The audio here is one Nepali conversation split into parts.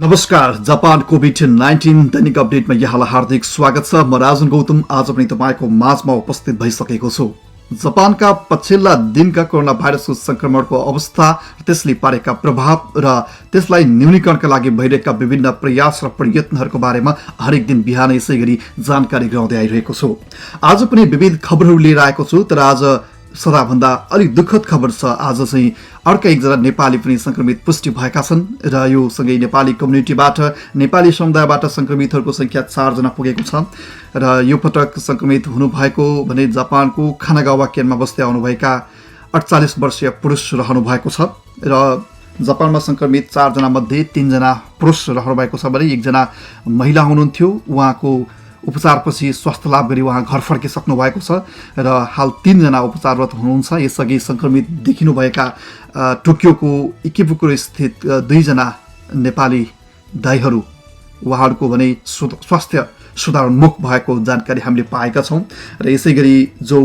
नमस्कार, जापान कोभिड-19 दैनिक अपडेटमा यहाँलाई हार्दिक स्वागत छ। म राजन गौतम आज पनि तपाईको माझमा उपस्थित भइसकेको छु। जापानका पछिल्ला दिनका कोरोना भाइरसको संक्रमणको अवस्था, त्यसले पारेका प्रभाव र त्यसलाई न्यूनीकरणका लागि भइरहेका विभिन्न प्रयास र प्रयत्नहरूको बारेमा हरेक दिन बिहान यसै गरी जानकारी गराउँदै आइरहेको छु। आज पनि विविध खबरहरू लिएर आएको छु, तर आज सदाभन्दा अलिक दुःखद खबर छ। आज चाहिँ अर्का एकजना नेपाली पनि संक्रमित पुष्टि भएका छन् र यो सँगै नेपाली कम्युनिटीबाट, नेपाली समुदायबाट संक्रमितहरूको संख्या 4 जना पुगेको छ र यो पटक संक्रमित हुनुभएको भने जापानको खानागावा केनमा बस्दै आउनुभएका 48 वर्षीय पुरुष रहनु भएको छ र जापानमा संक्रमित 4 जना मध्ये 3 जना पुरुष रहनु भएको छ भने 1 जना महिला हुनुहुन्थ्यो। उहाँको उपचारपछि स्वास्थ्य लाभ गरी उहाँ घर फर्किसक्नु भएको छ र हाल 3 जना उपचाररत हुनुहुन्छ। यसअघि संक्रमित देखिनुभएका टोकियोको इकिबुकुरो स्थित 2 जना नेपाली दाइहरू, उहाँहरूको भने स्वास्थ्य सुधारोन्मुख भएको जानकारी हामीले पाएका छौँ र यसै गरी जो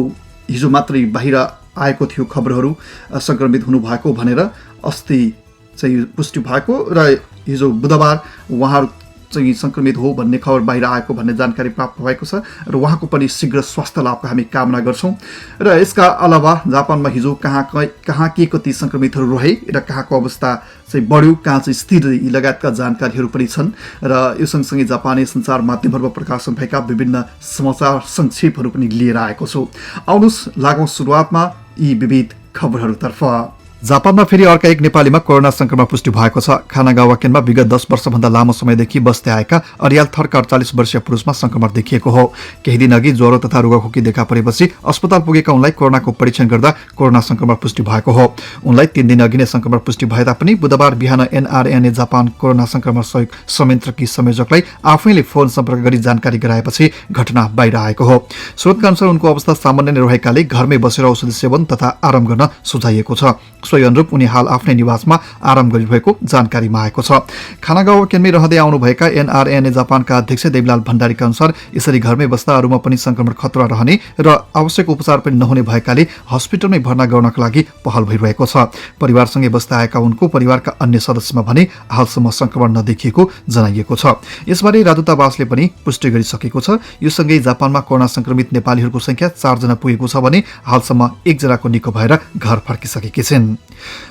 हिजो मात्रै बाहिर आएको थियो खबरहरू संक्रमित हुनुभएको भनेर, अस्ति चाहिँ पुष्टि भएको र हिजो बुधबार उहाँहरू चाहिँ संक्रमित हो भन्ने खबर बाहिर आएको भन्ने जानकारी प्राप्त भएको छ र उहाँको पनि शीघ्र स्वास्थ्य लाभको हामी कामना गर्छौँ। र यसका अलावा जापानमा हिजो कहाँ के कति संक्रमितहरू रहे र कहाँको अवस्था चाहिँ बढ्यो, कहाँ चाहिँ स्थिर यी लगायतका जानकारीहरू पनि छन् र यो सँगसँगै जापानी सञ्चार माध्यमहरूमा प्रकाशन भएका विभिन्न समाचार संक्षेपहरू पनि लिएर आएको छु। आउनुहोस् लागौँ सुरुवातमा यी विविध खबरहरूतर्फ। जापानमा फेरि अर्का एक नेपालीमा कोरोना संक्रमण पुष्टि भएको छ। खानागावा केनमा विगत 10 वर्षभन्दा लामो समयदेखि बस्दै आएका अरियाल थरका 48 वर्षीय पुरुषमा संक्रमण देखिएको हो। केही दिन अघि ज्वरो तथा रुगाखोकी देखा परेपछि अस्पताल पुगेका उनलाई कोरोनाको परीक्षण गर्दा कोरोना संक्रमण पुष्टि भएको हो। उनलाई 3 दिन अघि नै संक्रमण पुष्टि भए तापनि बुधबार बिहान एनआरएनए जापान कोरोना संक्रमण सहयोग संयन्त्रकी संयोजकलाई आफैले फोन सम्पर्क गरी जानकारी गराएपछि घटना बाहिर आएको हो। स्रोतका अनुसार उनको अवस्था सामान्य नै रहेकाले घरमै बसेर औषधि सेवन तथा आराम गर्न सुझाइएको छ। सोही अनुरूप उनी हाल आफ्नै निवासमा आराम गरिरहेको जानकारीमा आएको छ। खानागावा केनमै रहँदै आउनुभएका एनआरएनए जापानका अध्यक्ष देवलाल भण्डारीका अनुसार यसरी घरमै बस्दा अरूमा पनि संक्रमण खतरा रहने र आवश्यक उपचार पनि नहुने भएकाले हस्पिटलमै भर्ना गर्नका लागि पहल भइरहेको छ। परिवारसँगै बस्दा आएका उनको परिवारका अन्य सदस्यमा भने हालसम्म संक्रमण नदेखिएको जनाइएको छ। यसबारे राजदूतावासले पनि पुष्टि गरिसकेको छ। यो सँगै जापानमा कोरोना संक्रमित नेपालीहरूको संख्या 4 जना पुगेको छ भने हालसम्म 1 जनाको निको भएर घर फर्किसकेकी छिन्।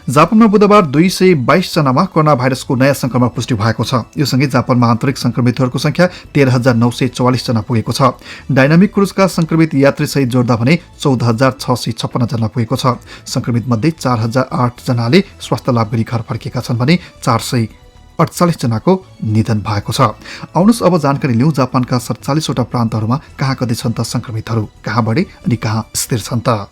जापानमा बुधबार 222 जनामा कोरोना भाइरसको नयाँ संक्रमण पुष्टि भएको छ। यो सँगै जापानमा आन्तरिक संक्रमितहरूको संख्या 13,944 जना पुगेको छ। डाइनामिक क्रुजका संक्रमित यात्री सहित जोड्दा भने 14,656 जना पुगेको छ। संक्रमित मध्ये 4,008 जनाले स्वास्थ्य लाभ गरी घर फर्केका छन् भने 448 जनाको निधन भएको छ। आउनुहोस् अब जानकारी लिउँ जापानका 47 वटा प्रान्तहरूमा कहाँ कति छन् त संक्रमितहरू, कहाँ बढे अनि कहाँ स्थिर छन् त।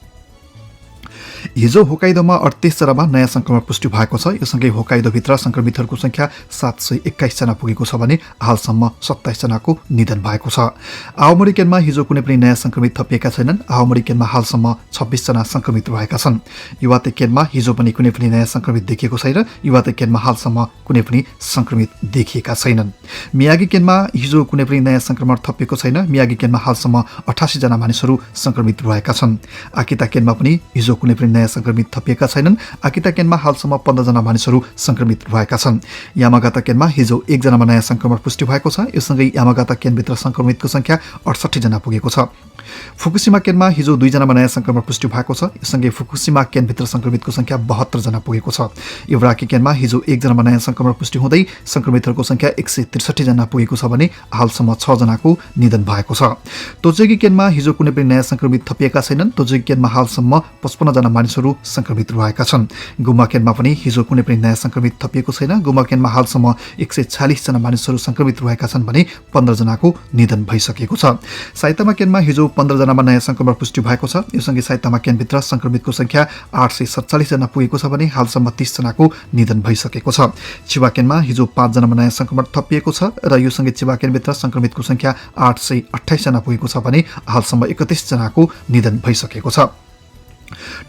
हिजो होकाइदोमा 38 जनामा नयाँ संक्रमण पुष्टि भएको छ। यो सँगै होकाइदोभित्र संक्रमितहरूको संख्या 721 जना पुगेको छ भने हालसम्म 27 जनाको निधन भएको छ। आओमोरी केनमा हिजो कुनै पनि नयाँ संक्रमित थपिएका छैनन्। आओमोरी केनमा हालसम्म 26 जना संक्रमित रहेका छन्। युवाते केनमा हिजो पनि कुनै पनि नयाँ संक्रमित देखिएको छैन। युवाते केनमा हालसम्म कुनै पनि संक्रमित देखिएका छैनन्। मियागी केनमा हिजो कुनै पनि नयाँ संक्रमण थपिएको छैन। मियागी केनमा हालसम्म 88 जना मानिसहरू संक्रमित रहेका छन्। आकिता केनमा पनि हिजो कुनै पनि नयाँ संक्रमित थपिएका छैनन्। आकिता केनमा हालसम्म 15 जना मानिसहरू संक्रमित रहेका छन्। यामागाता केनमा हिजो 1 जनामा नयाँ संक्रमण पुष्टि भएको छ। यो सँगै यामागाता केनभित्र संक्रमितको संख्या 68 जना पुगेको छ। फुकुशिमा केनमा हिजो 2 जनामा नयाँ संक्रमण पुष्टि भएको छ। यो सँगै फुकुशिमा केनभित्र संक्रमितको संख्या 72 जना पुगेको छ। इब्राकी केनमा हिजो 1 जनामा नयाँ संक्रमण पुष्टि हुँदै संक्रमितहरूको संख्या 163 जना पुगेको छ भने हालसम्म 6 जनाको निधन भएको छ। तोचेगी केनमा हिजो कुनै पनि नयाँ संक्रमित थपिएका छैनन्। तोचेगी केनमा हालसम्म 55 जना मानिसहरू संक्रमित रहेका छन्। गुम्बा केनमा पनि हिजो कुनै पनि नयाँ संक्रमित थपिएको छैन। गुम्बा केनमा हालसम्म 146 जना मानिसहरू संक्रमित रहेका छन् भने 15 जनाको निधन भइसकेको छ। साइतामा केनमा हिजो 15 जनामा नयाँ संक्रमण पुष्टि भएको छ। यो सँगै साइतामा केनभित्र संक्रमितको संख्या 847 जना पुगेको छ भने हालसम्म 30 जनाको निधन भइसकेको छ। चिबा केनमा हिजो 5 जनामा नयाँ संक्रमण थपिएको छ र यो सँगै चिबा केनभित्र संक्रमितको संख्या 828 जना पुगेको छ भने हालसम्म 31 जनाको निधन भइसकेको छ।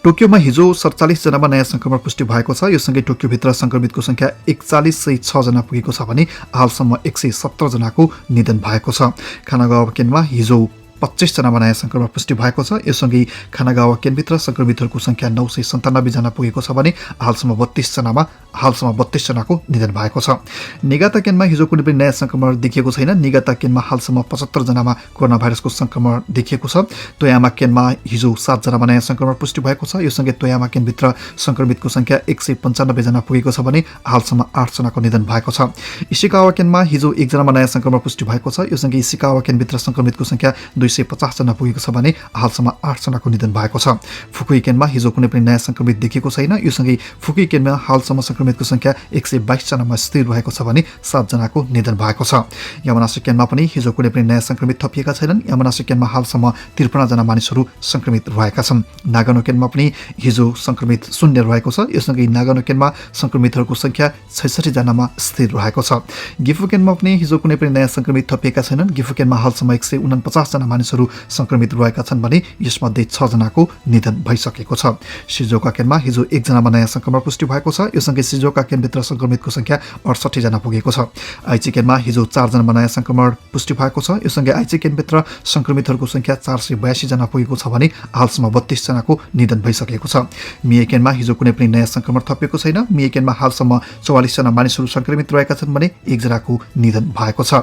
टोकियोमा हिजो 47 जनामा नयाँ संक्रमण पुष्टि भएको छ। यो सँगै टोकियोभित्र संक्रमितको संख्या 4106 जना पुगेको छ भने हालसम्म 170 जनाको निधन भएको छ। खानागावा केनमा हिजो 25 जनामा नयाँ संक्रमण पुष्टि भएको छ। यससँगै खानागाउँ केन्द्रभित्र संक्रमितहरूको संख्या 997 जना पुगेको छ भने हालसम्म 32 जनाको निधन भएको छ। निगाता केन्द्रमा हिजो कुनै पनि नयाँ संक्रमण देखिएको छैन। निगाता केन्द्रमा हालसम्म 75 जनामा कोरोना भाइरसको संक्रमण देखिएको छ। तोयामा केन्द्रमा हिजो 7 जनामा नयाँ संक्रमण पुष्टि भएको छ। यससँगै तोयामा केन्द्रभित्र संक्रमितको संख्या 195 जना पुगेको छ भने हालसम्म 8 जनाको निधन भएको छ। इसिकावा केन्द्रमा हिजो 1 जनामा नयाँ संक्रमण पुष्टि भएको छ। यससँगै इसिकावा केन्द्रभित्र संक्रमितको संख्या 250 जना पुगेको छ भने हालसम्म 8 जनाको निधन भएको छ। फुकुई केन्द्रमा हिजो कुनै पनि नयाँ संक्रमित देखिएको छैन। यससँगै फुकुई केन्द्रमा हालसम्म संक्रमितको संख्या 122 जनामा स्थिर रहेको छ भने 7 जनाको निधन भएको छ। यामानासी केन्द्रमा पनि हिजो कुनै पनि नयाँ संक्रमित थपिएका छैनन्। यामानासी केन्द्रमा हालसम्म 53 जना मानिसहरू संक्रमित रहेका छन्। नागानो केन्द्रमा पनि हिजो संक्रमित शून्य रहेको छ। यससँगै नागानो केन्द्रमा संक्रमितहरूको संख्या 66 जनामा स्थिर रहेको छ। गिफु केन्द्रमा पनि हिजो कुनै पनि नयाँ संक्रमित थपिएका छैनन्। गिफु केन्द्रमा हालसम्म 149 जना मानिसहरू संक्रमित रहेका छन् भने यसमध्ये 6 जनाको निधन भइसकेको छ। सिजोका केन्द्रमा हिजो 1 जनामा नयाँ संक्रमण पुष्टि भएको छ। यससँगै सिजोका केन्द्रभित्र संक्रमितको संख्या 68 जना पुगेको छ। आइची केन्द्रमा हिजो 4 जनामा नयाँ संक्रमण पुष्टि भएको छ। यससँगै आइची केन्द्रभित्र संक्रमितहरूको संख्या 482 जना पुगेको छ भने हालसम्म 32 जनाको निधन भइसकेको छ। मिए केन्द्रमा हिजो कुनै पनि नयाँ संक्रमण थपिएको छैन। मिए केन्द्रमा हालसम्म 44 जना मानिसहरू संक्रमित रहेका छन् भने 1 जनाको निधन भएको छ।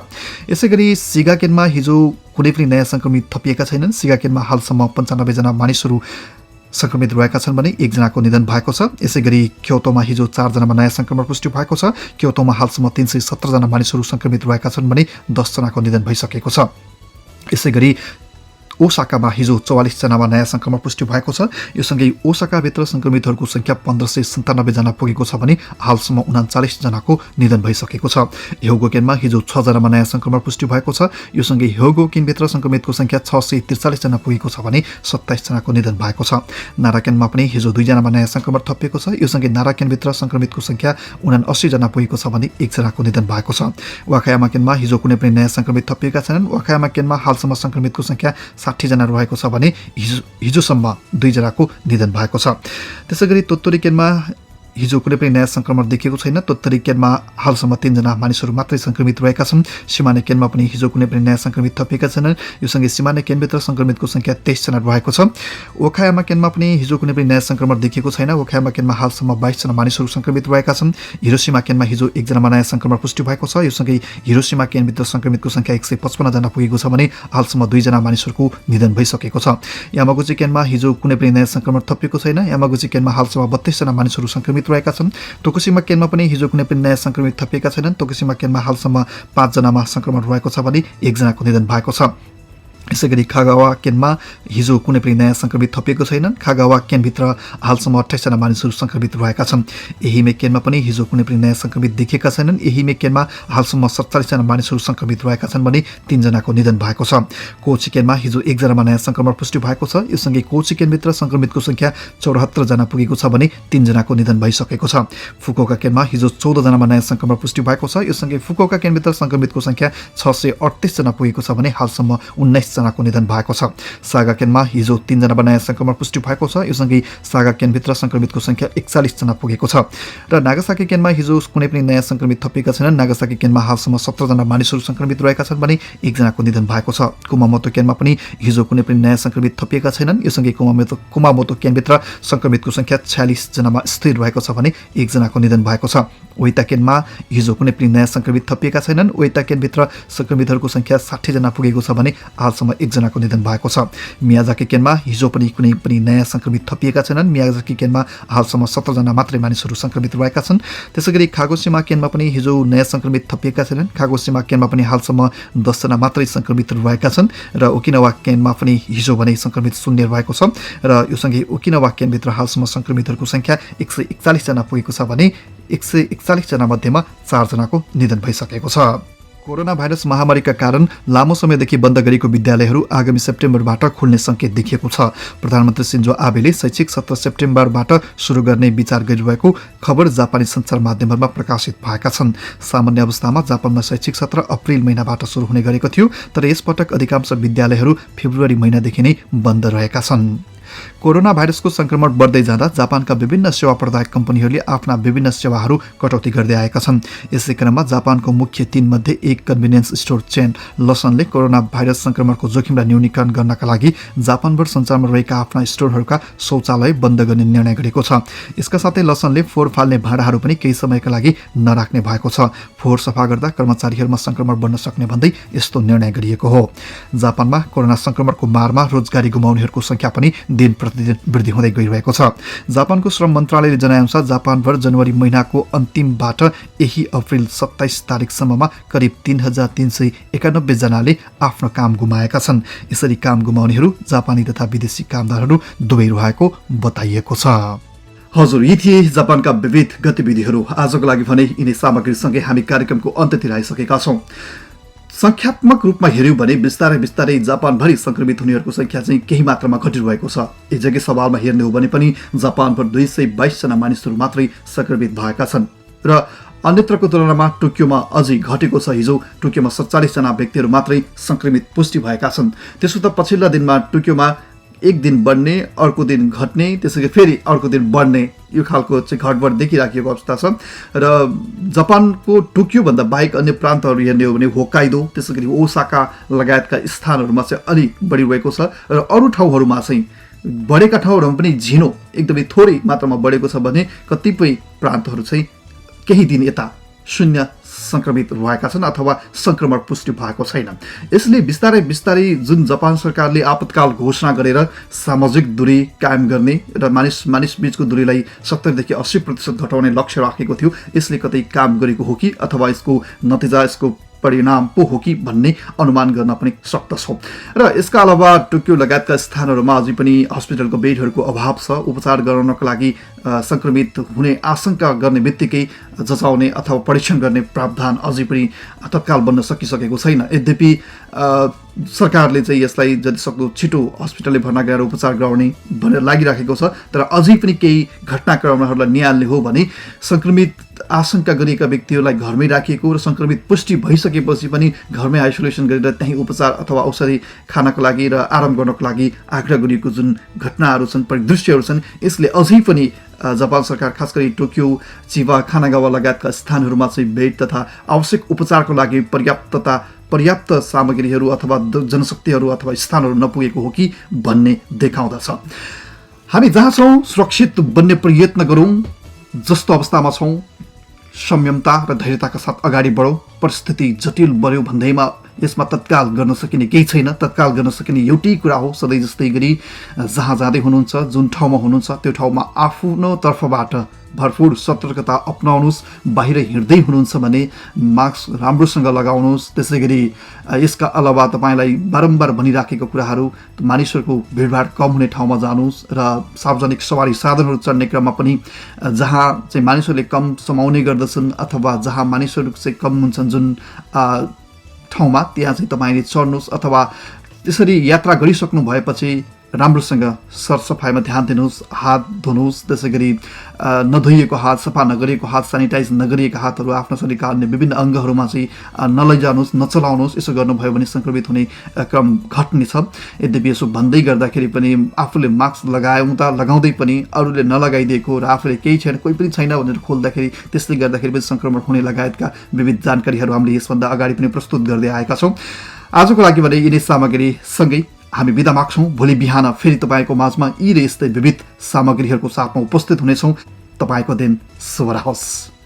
यसैगरी सिगा केन्द्रमा हिजो कुनै पनि नयाँ संक्रमित थपिएका छैनन्। सिगा केन्द्रमा हालसम्म 95 जना मानिसहरू संक्रमित रहेका छन् भने 1 जनाको निधन भएको छ। यसैगरी क्योतोमा हिजो 4 जनामा नयाँ संक्रमण पुष्टि भएको छ। क्योतोमा हालसम्म 317 जना मानिसहरू संक्रमित रहेका छन् भने 10 जनाको निधन भइसकेको छ। यसैगरी ओसाकामा हिजो 44 जनामा नयाँ संक्रमण पुष्टि भएको छ। योसँगै ओसाकाभित्र संक्रमितहरूको संख्या 1597 जना पुगेको छ भने हालसम्म 39 जनाको निधन भइसकेको छ। ह्योगो केन्द्रमा हिजो 6 जनामा नयाँ संक्रमण पुष्टि भएको छ। योसँगै ह्योगो केन्द्रभित्र संक्रमितको संख्या 643 जना पुगेको छ भने 27 जनाको निधन भएको छ। नारा केन्द्रमा पनि हिजो 2 जनामा नयाँ संक्रमण थपिएको छ। योसँगै नारा केन्द्रभित्र संक्रमितको संख्या 79 जना पुगेको छ भने 1 जनाको निधन भएको छ। वाखायामा केन्द्रमा हिजो कुनै पनि नयाँ संक्रमित थपिएका छैनन्। वाखायामा केन्द्रमा हालसम्म संक्रमितको संख्या 60 जना रहेको छ भने हिजोसम्म 2 जनाको निधन भएको छ। त्यसैगरी तोत्तरी केन्द्रमा हिजो कुनै पनि नयाँ संक्रमण देखिएको छैन। तोत्तरी केन्द्रमा हालसम्म 3 जना मानिसहरू मात्रै संक्रमित रहेका छन्। सिमाने केन्द्रमा पनि हिजो कुनै पनि नयाँ संक्रमित थपिएका छैनन्। योसँगै सिमाने केन्द्रभित्र संक्रमितको संख्या 23 जना रहेको छ। ओखायामा केन्द्रमा पनि हिजो कुनै पनि नयाँ संक्रमण देखिएको छैन। ओखायामा केन्द्रमा हालसम्म 22 जना मानिसहरू संक्रमित रहेका छन्। हिरोसीमा केन्द्रमा हिजो 1 जनामा नयाँ संक्रमण पुष्टि भएको छ। योसँगै हिरोसीमा केन्द्रभित्र संक्रमितको संख्या 155 जना पुगेको छ भने हालसम्म 2 जना मानिसहरूको निधन भइसकेको छ। यामागुची केन्द्रमा हिजो कुनै पनि नयाँ संक्रमण थपिएको छैन। यामागुची केन्द्रमा हालसम्म 32 जना मानिसहरू संक्रमित रहेका छन्। तोकुसीमा केन्द्रमा पनि हिजो कुनै पनि नयाँ संक्रमित थपिएका छैनन्। तोकुसीमा केन्द्रमा हालसम्म 5 जनामा संक्रमण रहेको छ भने 1 जनाको निधन भएको छ। यसैगरी खागावा केन्द्रमा हिजो कुनै पनि नयाँ संक्रमित थपिएको छैनन्। खागावा केन्द्रभित्र हालसम्म 28 जना मानिसहरू संक्रमित रहेका छन्। एहिमे केन्द्रमा पनि हिजो कुनै पनि नयाँ संक्रमित देखिएका छैनन्। एहिमे केन्द्रमा हालसम्म 47 जना मानिसहरू संक्रमित रहेका छन् भने 3 जनाको निधन भएको छ। कोची केन्द्रमा हिजो 1 जनामा नयाँ संक्रमण पुष्टि भएको छ। यससँगै कोची केन्द्रभित्र संक्रमितको संख्या 74 जना पुगेको छ भने 3 जनाको निधन भइसकेको छ। फुकुओका केन्द्रमा हिजो 14 जनामा नयाँ संक्रमण पुष्टि भएको छ। यससँगै फुकुओका केन्द्रभित्र संक्रमितको संख्या 638 जना पुगेको छ भने हालसम्म 19 जनाको निधन भएको छ। सागा केन्द्रमा हिजो 3 जनामा नयाँ संक्रमण पुष्टि भएको छ। योसँगै सागा केन्द्रभित्र संक्रमितको संख्या 41 जना पुगेको छ। र नागासाकी केन्द्रमा हिजो कुनै पनि नयाँ संक्रमित थपिएका छैनन्। नागासाकी केन्द्रमा हालसम्म 17 जना मानिसहरू संक्रमित रहेका छन् भने 1 जनाको निधन भएको छ। कुमामोतो केन्द्रमा पनि हिजो कुनै पनि नयाँ संक्रमित थपिएका छैनन्। योसँगै कुमामोतो केन्द्रभित्र संक्रमितको संख्या 46 जनामा स्थिर रहेको छ भने 1 जनाको निधन भएको छ। ओइता केन्द्रमा हिजो कुनै पनि नयाँ संक्रमित थपिएका छैनन्। ओइता केन्द्रभित्र संक्रमितहरूको संख्या 60 जना पुगेको छ भने हालसम्म 1 जनाको निधन भएको छ। मियाजाकी केन्द्रमा हिजो पनि कुनै पनि नयाँ संक्रमित थपिएका छैनन्। मियाजाकी केन्द्रमा हालसम्म 17 जना मात्रै मानिसहरू संक्रमित रहेका छन्। त्यसैगरी खागोसीमा केन्द्रमा पनि हिजो नयाँ संक्रमित थपिएका छैनन्। खागोसीमा केन्द्रमा पनि हालसम्म 10 जना मात्रै संक्रमित रहेका छन्। र ओकिनावा केन्द्रमा पनि हिजो भने संक्रमित शून्य रहेको छ। र योसँगै ओकिनावा केन्द्रभित्र हालसम्म संक्रमितहरूको संख्या 141 जना पुगेको छ भने 141 जना मध्येमा 4 जनाको निधन भइसकेको छ। कोरोना भाइरस महामारीका कारण लामो समयदेखि बन्द गरेको विद्यालयहरू आगामी सेप्टेम्बरबाट खुल्ने सङ्केत देखिएको छ। प्रधानमन्त्री सिन्जो आबेले शैक्षिक सत्र सेप्टेम्बरबाट सुरु गर्ने विचार गरिरहेको खबर जापानी सञ्चार माध्यमहरूमा प्रकाशित भएका छन्। सामान्य अवस्थामा जापानमा शैक्षिक सत्र अप्रिल महिनाबाट सुरु हुने गरेको थियो, तर यसपटक अधिकांश विद्यालयहरू फेब्रुअरी महिनादेखि नै बन्द रहेका छन्। कोरोना भाइरसको संक्रमण बढ्दै जाँदा जापानका विभिन्न सेवा प्रदायक कम्पनीहरूले आफ्ना विभिन्न सेवाहरू कटौती गर्दै आएका छन्। यसै क्रममा जापानको मुख्य 3 मध्ये एक कन्भिनियन्स स्टोर चेन लसनले कोरोना भाइरस संक्रमणको जोखिमलाई न्यूनीकरण गर्नका लागि जापानभर सञ्चारमा रहेका आफ्ना स्टोरहरूका शौचालय बन्द गर्ने निर्णय गरेको छ। यसका साथै लसनले फोहोर फाल्ने भाँडाहरू पनि केही समयका लागि नराख्ने भएको छ। फोहोर सफा गर्दा कर्मचारीहरूमा संक्रमण बढ्न सक्ने भन्दै यस्तो निर्णय गरिएको हो। जापानमा कोरोना संक्रमणको मारमा रोजगारी गुमाउनेहरूको संख्या पनि दिन प्रतिदिन वृद्धि हुँदै गइरहेको छ। जापानको श्रम मन्त्रालयले जनाएअनुसार जापानभर जनवरी महिनाको अन्तिमबाट यही अप्रिल 27 तारिकसम्ममा करिब 3391 जनाले आफ्नो काम गुमाएका छन्। यसरी काम गुमाउनेहरू जापानी तथा विदेशी कामदारहरू दुवै रहेको बताइएको छ। हजुर, यी थिए जापानका विविध गतिविधिहरू। आजको लागि भने यिनै सामग्रीसँगै हामी कार्यक्रमको अन्त्यतिर आइसकेका छौँ। संख्यात्मक रूपमा हेऱ्यौँ भने बिस्तारै बिस्तारै जापानभरि संक्रमित हुनेहरूको संख्या चाहिँ केही मात्रामा घटिरहेको छ। हिजोकै सवालमा हेर्ने हो भने पनि जापानभर 222 जना मानिसहरू मात्रै संक्रमित भएका छन् र अन्यत्रको तुलनामा टोकियोमा अझै घटेको छ। हिजो टोकियोमा 47 जना व्यक्तिहरू मात्रै संक्रमित पुष्टि भएका छन्। त्यसो त पछिल्ला दिनमा टोकियोमा एक दिन बढ्ने, अर्को दिन घट्ने, त्यसै फेरि अर्को दिन बढ्ने, यो खालको चाहिँ घटबढ देखिराखिएको अवस्था छ। र जापानको टोकियोभन्दा बाहेक अन्य प्रान्तहरू हेर्ने हो भने होक्काइदो, त्यसै गरी ओसाका लगायतका स्थानहरूमा चाहिँ अलिक बढिरहेको छ र अरू ठाउँहरूमा चाहिँ बढेका ठाउँहरूमा पनि झिनो एकदमै थोरै मात्रामा बढेको छ भने कतिपय प्रान्तहरू चाहिँ केही दिन यता शून्य संक्रमित रहेका छन् अथवा संक्रमण पुष्टि भएको छैन। यसले बिस्तारै बिस्तारै जुन जापान सरकारले आपतकाल घोषणा गरेर सामाजिक दूरी कायम गर्ने र मानिस बीचको दूरीलाई 70 देखि 80% घटाउने लक्ष्य राखेको थियो, यसले कतै काम गरेको हो कि अथवा यसको नतिजा, यसको परिणाम पो हो कि भन्ने अनुमान गर्न पनि सक्दछौँ। र यसका अलावा टोकियो लगायतका स्थानहरूमा अझै पनि हस्पिटलको बेडहरूको अभाव छ। उपचार गराउनको लागि संक्रमित हुने आशंका गर्ने बित्तिकै जचाउने अथवा परीक्षण गर्ने प्रावधान अझै पनि तत्काल बन्न सकिसकेको छैन। यद्यपि सरकारले चाहिँ यसलाई जतिसक्दो छिटो हस्पिटलले भर्ना गरेर उपचार गराउने भनेर लागिराखेको छ। तर अझै पनि केही घटनाक्रमहरूलाई निहाल्ने हो भने संक्रमित आशंका गरिएका व्यक्तिहरूलाई घरमै राखिएको र संक्रमित पुष्टि भइसकेपछि पनि घरमै आइसोलेसन गरेर त्यहीँ उपचार अथवा औषधि खानको लागि र आराम गर्नको लागि आग्रह गरिएको जुन घटनाहरू छन्, परिदृश्यहरू छन्, यसले अझै पनि जापान सरकार खास गरी टोकियो, चिबा, कानागावा लगायतका स्थानहरूमा चाहिँ बेड तथा आवश्यक उपचारको लागि पर्याप्त सामग्रीहरू अथवा जनशक्तिहरू अथवा स्थानहरू नपुगेको हो कि भन्ने देखाउँदछ। हामी जहाँ छौँ सुरक्षित बन्ने प्रयत्न गरौँ। जस्तो अवस्थामा छौँ संयमता र धैर्यताका साथ अगाडि बढौँ। परिस्थिति जटिल बढ्यो भन्दैमा यसमा तत्काल गर्न सकिने केही छैन। तत्काल गर्न सकिने एउटै कुरा हो, सधैँ जस्तै गरी जहाँ जाँदै हुनुहुन्छ, जुन ठाउँमा हुनुहुन्छ, त्यो ठाउँमा आफ्नो तर्फबाट भरपूर सतर्कता अपनाउनुहोस्। बाहिर हिँड्दै हुनुहुन्छ भने मास्क राम्रोसँग लगाउनुहोस्। त्यसै गरी यसका अलावा तपाईँलाई बारम्बार भनिराखेको कुराहरू, मानिसहरूको भिडभाड कम हुने ठाउँमा जानुहोस् र सार्वजनिक सवारी साधनहरू चढ्ने क्रममा पनि जहाँ चाहिँ मानिसहरूले कम समाउने गर्दछन् अथवा जहाँ मानिसहरू चाहिँ कम हुन्छन् जुन ठाउँमा, त्यहाँ चाहिँ तपाईँले चढ्नुहोस् अथवा त्यसरी यात्रा गरिसक्नु भएपछि राम्रोसँग सरसफाइमा ध्यान दिनुहोस्। हात धुनुहोस्, त्यसै गरी नधोइएको हात, सफा नगरिएको हात, सेनिटाइज नगरिएका हातहरू आफ्नो शरीरका अन्य विभिन्न अङ्गहरूमा चाहिँ नलैजानुहोस्, नचलाउनुहोस्। यसो गर्नुभयो भने संक्रमित हुने क्रम घट्नेछ। यद्यपि यसो भन्दै गर्दाखेरि पनि आफूले मास्क लगाउँदै पनि अरूले नलगाइदिएको र आफूले केही छैन, कोही पनि छैन भनेर खोल्दाखेरि त्यसले गर्दाखेरि पनि संक्रमण हुने लगायतका विविध जानकारीहरू हामीले यसभन्दा अगाडि पनि प्रस्तुत गर्दै आएका छौँ। आजको लागि भने यिनै सामग्रीसँगै हामी बिदा माग्छौँ। भोलि बिहान फेरि तपाईँको माझमा यी र यस्तै विविध सामग्रीहरूको साथमा उपस्थित हुनेछौँ। तपाईँको दिन शुभ रहोस्।